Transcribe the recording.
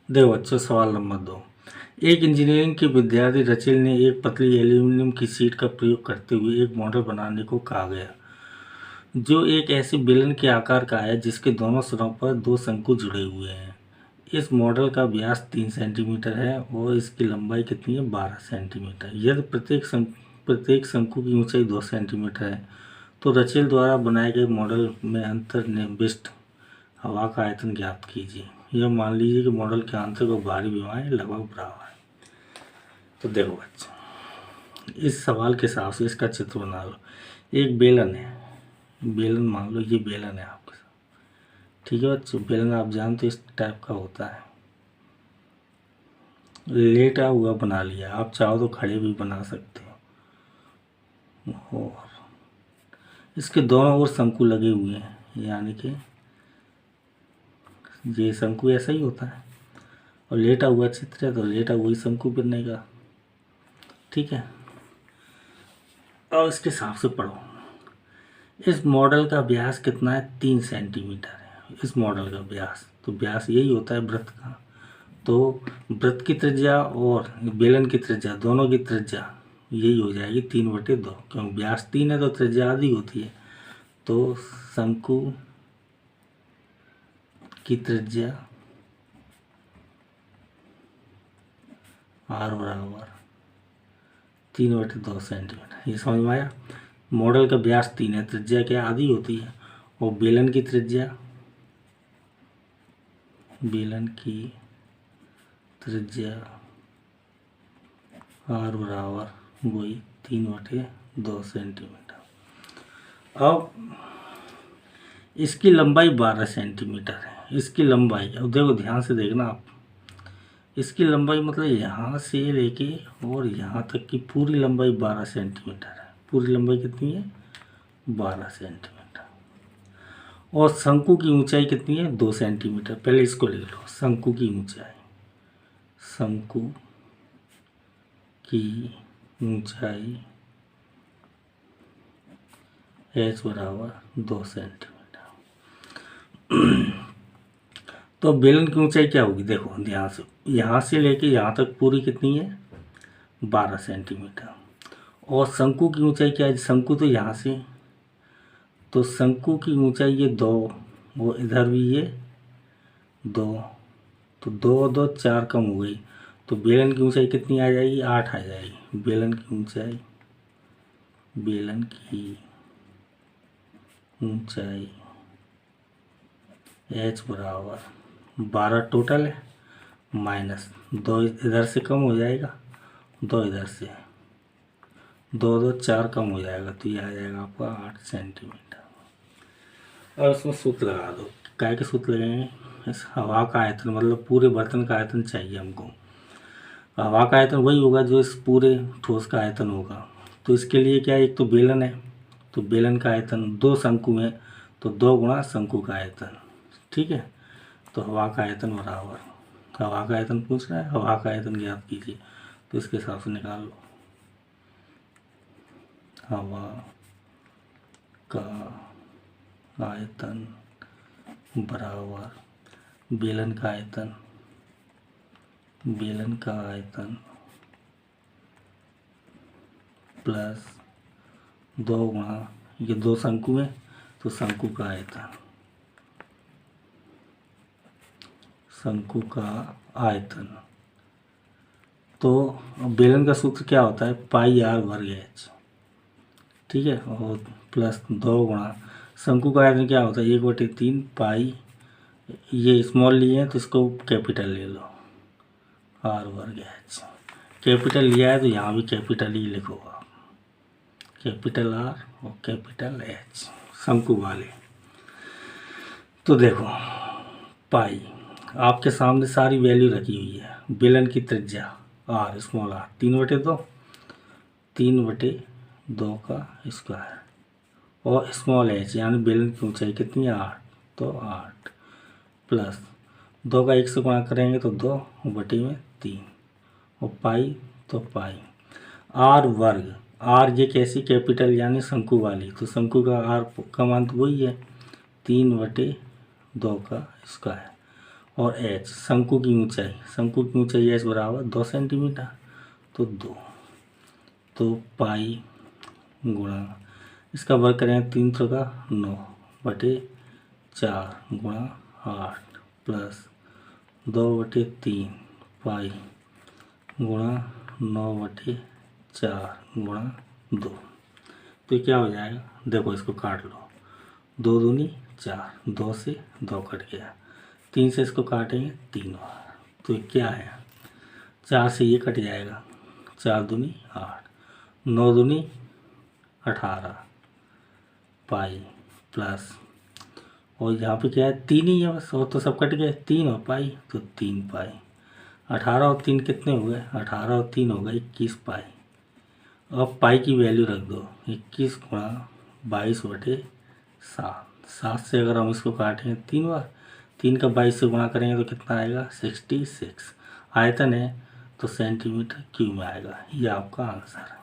देखो बच्चों, सवाल नंबर 2। एक इंजीनियरिंग के विद्यार्थी रचिल ने एक पतली एल्यूमीनियम की शीट का प्रयोग करते हुए एक मॉडल बनाने को कहा गया, जो एक ऐसे बेलन के आकार का है जिसके दोनों सिरों पर दो शंकु जुड़े हुए हैं। इस मॉडल का व्यास 3 सेंटीमीटर है और इसकी लंबाई कितनी है? 12 सेंटीमीटर। यदि प्रत्येक शंकु की ऊंचाई 2 सेंटीमीटर है, तो रचिल द्वारा बनाए गए मॉडल में अंतर्निविष्ट हवा का आयतन ज्ञात कीजिए। यह मान लीजिए कि मॉडल के आंतरिक और बाहरी विमाएं लगभग बराबर है। तो देखो बच्चों, इस सवाल के हिसाब से इसका चित्र बना लो। एक बेलन है, बेलन मान लो ये बेलन है आपके साथ। ठीक है बच्चों, बेलन आप जानते हो इस टाइप का होता है। लेटा हुआ बना लिया, आप चाहो तो खड़े भी बना सकते हो। और इसके दोनों ओर शंकु लगे हुए हैं, यानी कि ये शंकु ऐसा ही होता है। और लेटा हुआ चित्र है तो लेटा हुआ ही शंकु बनेगा। ठीक है, अब इसके हिसाब से पढ़ो। इस मॉडल का व्यास कितना है? 3 सेंटीमीटर है इस मॉडल का व्यास। तो व्यास यही होता है वृत्त का। तो वृत्त की त्रिज्या और बेलन की त्रिज्या, दोनों की त्रिज्या यही हो जाएगी 3/2, क्योंकि व्यास 3 है तो त्रिज्या आधी होती है। तो शंकु की त्रिज्या r बराबर 3/2 सेंटीमीटर। ये समझ में आया? मॉडल का व्यास 3 है, त्रिज्या क्या आधी होती है, और बेलन की त्रिज्या r बराबर वही 3/2 सेंटीमीटर। अब इसकी लंबाई 12 सेंटीमीटर है। इसकी लंबाई, अब देखो ध्यान से देखना आप, इसकी लंबाई मतलब यहाँ से लेके और यहाँ तक की पूरी लंबाई 12 सेंटीमीटर है। पूरी लंबाई कितनी है? 12 सेंटीमीटर। और शंकु की ऊंचाई कितनी है? 2 सेंटीमीटर। पहले इसको लिख लो, शंकु की ऊंचाई। शंकु की ऊंचाई h बराबर 2 सेंटीमीटर। तो बेलन की ऊंचाई क्या होगी? देखो ध्यान से, यहाँ से लेके यहाँ तक पूरी कितनी है? 12 सेंटीमीटर। और शंकु की ऊंचाई क्या है? शंकु तो यहाँ से, तो शंकु की ऊंचाई ये 2, वो इधर भी ये 2, तो 2 और 2 4 कम हो गई। तो बेलन की ऊंचाई कितनी आ जाएगी? 8 आ जाएगी। बेलन की ऊंचाई h बराबर 12 टोटल है, माइनस 2 इधर से कम हो जाएगा, 2 इधर से, 2 2 4 कम हो जाएगा, तो ये आ जाएगा आपका 8 सेंटीमीटर। और उसमें सूत्र लगा दो। काय के सूत्र लगेंगे? इस हवा का आयतन, मतलब पूरे बर्तन का आयतन चाहिए हमको। हवा का आयतन वही होगा जो इस पूरे ठोस का आयतन होगा। तो इसके लिए क्या है? एक तो बेलन है, तो बेलन का आयतन, 2 शंकु है तो 2 गुणा शंकु का आयतन। ठीक है, तो हवा का आयतन बराबर, हवा का आयतन पूछ रहा है, हवा का आयतन ज्ञात कीजिए। तो इसके हिसाब से निकाल लो। हवा का आयतन बराबर बेलन का आयतन प्लस 2 गुणा, ये 2 शंकु है तो शंकु का आयतन। तो बेलन का सूत्र क्या होता है? पाई r वर्ग h। ठीक है, और प्लस 2 गुणा शंकु का आयतन क्या होता है? 1/3 पाई, ये स्मॉल लिए हैं तो इसको कैपिटल ले लो, r वर्ग h। कैपिटल लिया है तो यहाँ भी कैपिटल ही लिखो आप, कैपिटल R और कैपिटल H शंकु वाले। तो देखो पाई, आपके सामने सारी वैल्यू रखी हुई है। बेलन की त्रिज्या r, स्मॉल r 3/2 का स्क्वायर, और स्मॉल h यानी बेलन की ऊंचाई कितनी है? 8, तो 8 प्लस 2 का 1 से गुणा करेंगे तो 2/3, और पाई तो पाई r वर्ग। r ये कैसी? कैपिटल यानी शंकु वाली, तो शंकु का r का मान तो वही है 3/2 का स्क्वायर, और h शंकु की ऊंचाई h बराबर 2 सेंटीमीटर, तो 2, तो पाई गुणा इसका वर्ग करें 3 का 9/4 गुणा 8 प्लस 2/3 पाई गुणा 9/4 गुणा 2। तो क्या हो जाएगा, देखो इसको काट लो, 2 दूनी 4, 2 से 2 कट गया, 3 से इसको काटेंगे 3 बार, तो क्या है 4 से ये कट जाएगा, 4 दूनी 8, 9 दूनी 18 पाई प्लस, और यहाँ पे क्या है 3 ही है बस, और तो सब कट गए, 3 और पाई, तो 3 पाई। 18 और 3 कितने हो गए, 18 और 3 हो गए 21 पाई। अब पाई की वैल्यू रख दो, 21 गुणा 22/7। 7 से अगर हम इसको काटेंगे 3 बार, 3 का 22 से गुणा करेंगे तो कितना आएगा 66। आयतन है तो सेंटीमीटर क्यूब में आएगा, ये आपका आंसर है।